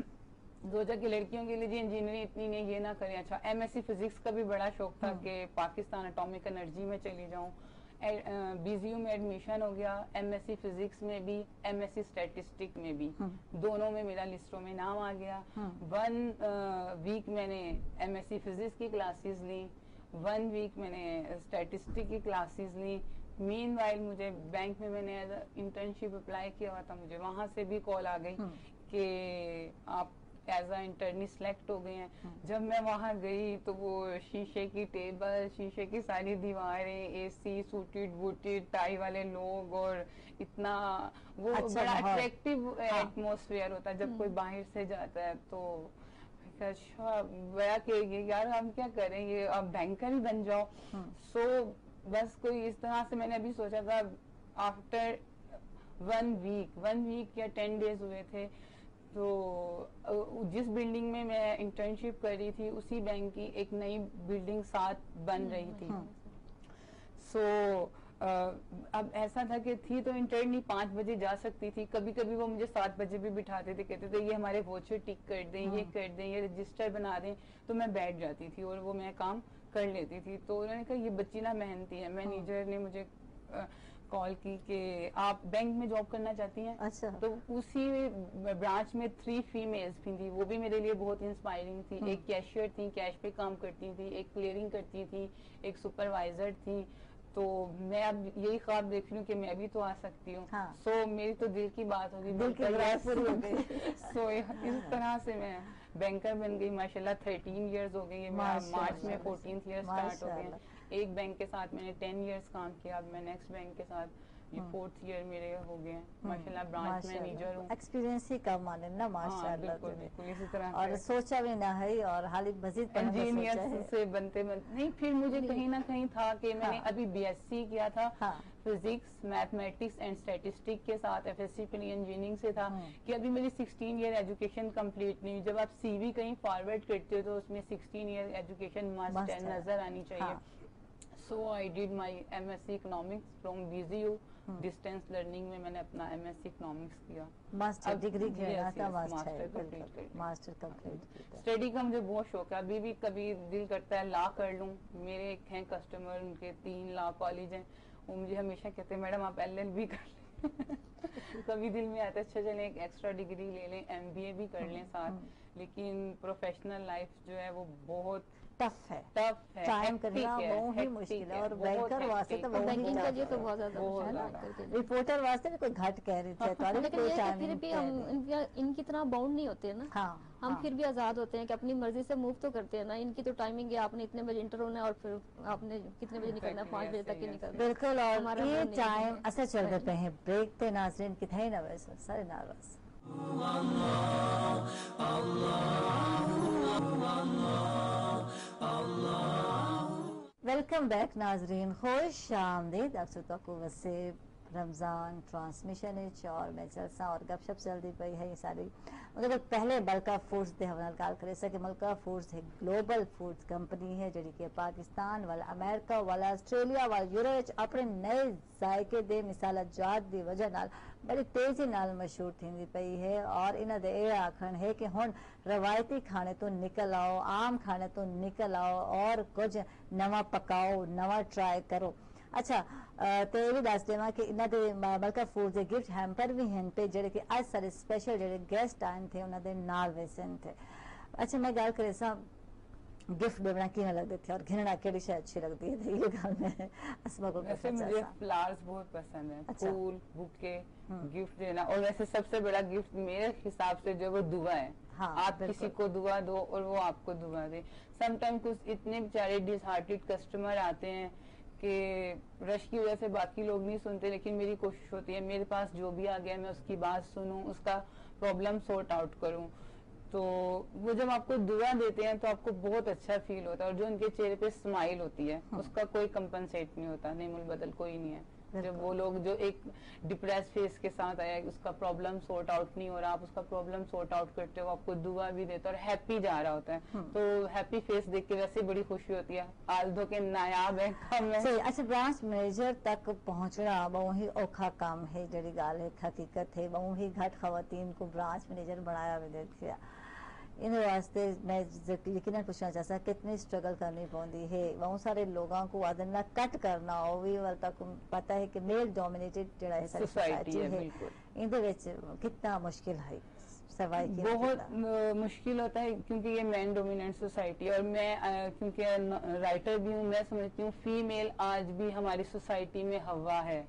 سوچا کہ لڑکیوں کے لیے جی انجینئرنگ اتنی نہیں یہ نہ کریں. اچھا MSc فزکس کا بھی بڑا شوق تھا کہ پاکستان اٹامک انرجی میں چلی جاؤں. BZU میں ایڈمیشن ہو گیا. MSc فزکس میں بھی MSc اسٹیٹسٹک میں بھی دونوں میں میرا لسٹوں میں نام آ گیا. 1 ویک میں نے MSc فزکس کی کلاسز لی. 1 ویک میں نے اسٹیٹسٹک کی کلاسز لی. مین وائل مجھے بینک میں نے انٹرنشپ اپلائی کیا ہوا تھا. مجھے وہاں سے بھی کال آ گئی کہ آپ ایز اے انٹرنی سلیکٹ ہو گئے ہیں. جب میں وہاں گئی تو وہ شیشے کی ٹیبل شیشے کی ساری دیواریں AC سوٹیڈ بوٹیڈ ٹائی والے لوگ اور اتنا وہ بڑا اٹریکٹیو ایٹموسفیئر ہوتا ہے جب کوئی باہر سے جاتا ہے. تو اچھا بڑا کہ یار ہم کیا کریں یہ آپ بینکر ہی بن جاؤ. سو بس کوئی اس طرح سے میں نے ابھی سوچا تھا آفٹر 1 ویک یا 10 days ہوئے تھے تو جس بلڈنگ میں میں انٹرنشپ کر رہی تھی اسی بینک کی ایک نئی بلڈنگ ساتھ بن رہی تھی. سو اب ایسا تھا کہ تھی تو انٹرنی 5 بجے جا سکتی تھی, کبھی کبھی وہ مجھے 7 بجے بھی بٹھاتے تھے, کہتے تھے یہ ہمارے واچر ٹک کر دیں, یہ کر دیں, یہ رجسٹر بنا دیں, تو میں بیٹھ جاتی تھی اور وہ میں کام کر لیتی تھی. تو انہوں نے کہا یہ بچی نا محنتی ہے. مینیجر نے مجھے کال کی کہ آپ بینک میں جاب کرنا چاہتی ہیں. تو اسی برانچ میں 3 فیمیلز بھی تھی, وہ بھی میرے لیے بہت انسپائرنگ تھی. ایک کیشیئر تھی, کیش پہ کام کرتی تھی, ایک کلیئرنگ کرتی تھی, ایک سپروائزر تھی. تو میں اب یہی خواب دیکھ رہی ہوں کہ میں بھی تو آ سکتی ہوں. سو میری تو دل کی بات ہوگی, سو اس طرح سے میں بینکر بن گئی. ماشاءاللہ 13 ایئرز ہو گئی, مارچ میں 14th ایئر اسٹارٹ ہو گئے. ایک بینک کے ساتھ میں نے 10 ایئرز کام کیا, اب میں نیکسٹ بینک کے ساتھ یہ 4th ایئر میرے ہو گئے ہیں. ماشاءاللہ برانچ مینیجر ہوں. ایکسپیرینس ہی کم آنے نا ماشاءاللہ. بالکل اسی طرح اور سوچا بھی نہ ہے, اور حالی مزید انجینئر سے بنتے نہیں. پھر مجھے کہیں نہ کہیں تھا کہ میں نے ابھی BSc کیا تھا فزکس, میتھمیٹکس اینڈ اسٹیٹسٹک کے ساتھ, FSc پھر انجینئرنگ سے تھا, کہ ابھی میری 16 ایئر ایجوکیشن کمپلیٹ نہیں. جب آپ CV کہیں فارورڈ کرتے ہو تو اس میں 16 ایئر ایجوکیشن مسٹ نظر آنی چاہیے. So I did my MSc Economics from BZU distance learning میں. میں نے اپنا MSc Economics کیا, ماسٹر ڈگری کیا تھا. Master complete. اسٹڈی کا مجھے بہت شوق ہے, ابھی بھی کبھی دل کرتا ہے لا کر لوں. میرے ایک ہیں کسٹمر, ان کے 3 لا کالج ہیں, وہ مجھے ہمیشہ کہتے ہیں میڈم آپ LLB کر لیں. کبھی دل میں آتا ہے اچھا چلیں ایک ایکسٹرا ڈگری لے لیں, MBA بھی کر لیں ساتھ. لیکن پروفیشنل لائف جو ہے وہ بہت ٹف ہے, ٹائم کرنا بہت ہی مشکل ہے. اور بینکر واسطے تو بینکنگ کا یہ تو بہت زیادہ, رپورٹر واسطے بھی کوئی گھٹ کہہ رہی تھی. لیکن پھر بھی ہم ان کی طرح باؤنڈ نہیں ہوتے نا, ہم پھر بھی آزاد ہوتے ہیں کہ اپنی مرضی سے موو تو کرتے ہیں نا. ان کی تو ٹائمنگ ہے, آپ نے اتنے بجے انٹر ہونا ہے اور پھر آپ نے کتنے بجے نکلنا ہے, 5 بجے تک ہی نکلنا. بالکل. اور یہ ٹائم اثر چل رہتے ہیں بریک تے ناظرین کتنے نروس سارے نروس. ویلکم بیک ناظرین, خوش آمدید. آپ سب کو وسیب رمضان ٹرانسمیشن اور میں جلسہ اور گپ شپ چلتی پئی ہے. یہ ساری مطلب پہلے ملکہ فوڈز دے حوالے گل کرے سکے. ملکہ فوڈز ایک گلوبل فوڈز کمپنی ہے جڑی کہ پاکستان والا, امریکہ والا, آسٹریلیا والا, یورپ اپنے نئے ذائقے دے مثالت جات دی وجہ نال بڑی تیزی نال مشہور تھیندی پئی ہے. اور انہاں دے اے آکھن ہے کہ ہن روایتی کھانے تو نکل آؤ, عام کھانے تو نکل آؤ اور کچھ نواں پکاؤ, نواں ٹرائی کرو. اچھا تو یہ بھی دس دیواں کہ انہاں دے ملکہ فوڈز دے گفٹ ہیمپر بھی ہیں پہ جڑے کہ اج سارے اسپیشل جڑے گیسٹ آئے تھے انہاں دے نال ویسن تھے. اچھا میں گل کرے سا گفٹ دینا کیوں لگتے تھے اور گھننا کیڑی شے اچھی لگتی ہے, یہ گل میں اسما کو ویسے مجھے فلاورز بہت پسند ہیں, پھول بوکے گفٹ دینا. اور ویسے سب سے بڑا گفٹ میرے حساب سے جو وہ دعا ہے. آپ کسی کو دعا دو اور وہ آپ کو دعا دے. سم ٹائم کچھ اتنے بیچارے ڈس ہارٹیڈ کسٹمر آتے ہیں کہ رش کی وجہ سے باقی لوگ نہیں سنتے, لیکن میری کوشش ہوتی ہے میرے پاس جو بھی آ گیا میں اس کی بات سنوں, اس کا پرابلم سورٹ آؤٹ کروں. تو وہ جب آپ کو دعا دیتے ہیں تو آپ کو بہت اچھا فیل ہوتا ہے, اور جو ان کے چہرے پہ اسمائل ہوتی ہے اس کا کوئی کمپنسیٹ نہیں ہوتا, نعم البدل کوئی نہیں ہے. جب وہ لوگ جو ایک ڈپریس فیس کے ساتھ آیا, اس کا پرابلم سورٹ آؤٹ نہیں ہو رہا, آپ اس کا پرابلم سورٹ آؤٹ کرتے ہو, آپ کو دعا بھی دیتا اور ہیپی جا رہا ہوتا ہے, تو ہیپی فیس دیکھ کے ویسے بڑی خوشی ہوتی ہے. آلدو کے نایاب ہے کم ہے. اچھا برانچ مینیجر تک پہنچنا بہت ہی اوکھا کام ہے, جڑی گال ہے حقیقت ہے. بہت ہی گھٹ خواتین کو برانچ مینیجر بنایا بھی دیکھا. ان واسطے میں یقیناً پوچھنا چاہتا کتنی اسٹرگل کرنی پوندی ہے. بہت سارے لوگوں کو آدھنا کٹ کرنا ہو بھی تک پتہ ہے کہ میل ڈومینیٹڈ جڑا ہے سوسائٹی ہے, ان دے وچ کتنا مشکل ہے سروائیو. بہت مشکل ہوتا ہے کیونکہ یہ مین ڈومیننٹ سوسائٹی ہے. اور میں کیونکہ رائٹر بھی ہوں, میں سمجھتی ہوں فیمیل آج بھی ہماری سوسائٹی میں ہوا ہے.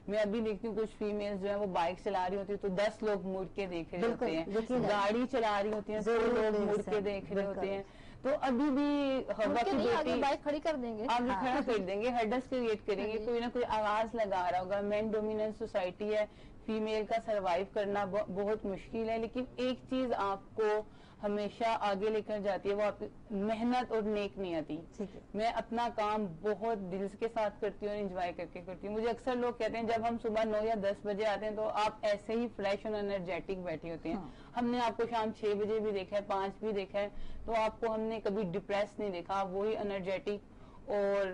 میں ابھی دیکھتی ہوں کچھ فیمیل جو ہیں وہ بائک چلا رہی ہوتی ہے تو 10 لوگ مڑ کے دیکھ رہے ہوتے ہیں, گاڑی چلا رہی ہوتی ہیں تو لوگ مڑ کے دیکھ رہے ہوتے ہیں. تو ابھی بھی ہوا کی بیٹی بائک کھڑی کر دیں گے, آگے کھڑا کر دیں گے, ہرڈس کریٹ کریں گے, کوئی نہ کوئی آواز لگا رہا ہوگا. مین ڈومیننٹ سوسائٹی ہے, فیمیل کا سروائیو کرنا بہت مشکل ہے. لیکن ایک چیز آپ کو ہمیشہ آگے لے کر جاتی ہے, وہ آپ محنت اور نیک نیتی. میں اپنا کام بہت دل کے ساتھ کرتی ہوں اور انجوائے کر کے کرتی ہوں. مجھے اکثر لوگ کہتے ہیں جب ہم صبح 9 یا 10 بجے آتے ہیں تو آپ ایسے ہی فریش اور انرجیٹک بیٹھی ہوتے ہیں. ہم نے آپ کو شام 6 بجے بھی دیکھا ہے, 5 بھی دیکھا ہے, تو آپ کو ہم نے کبھی ڈپریس نہیں دیکھا. وہی انرجیٹک اور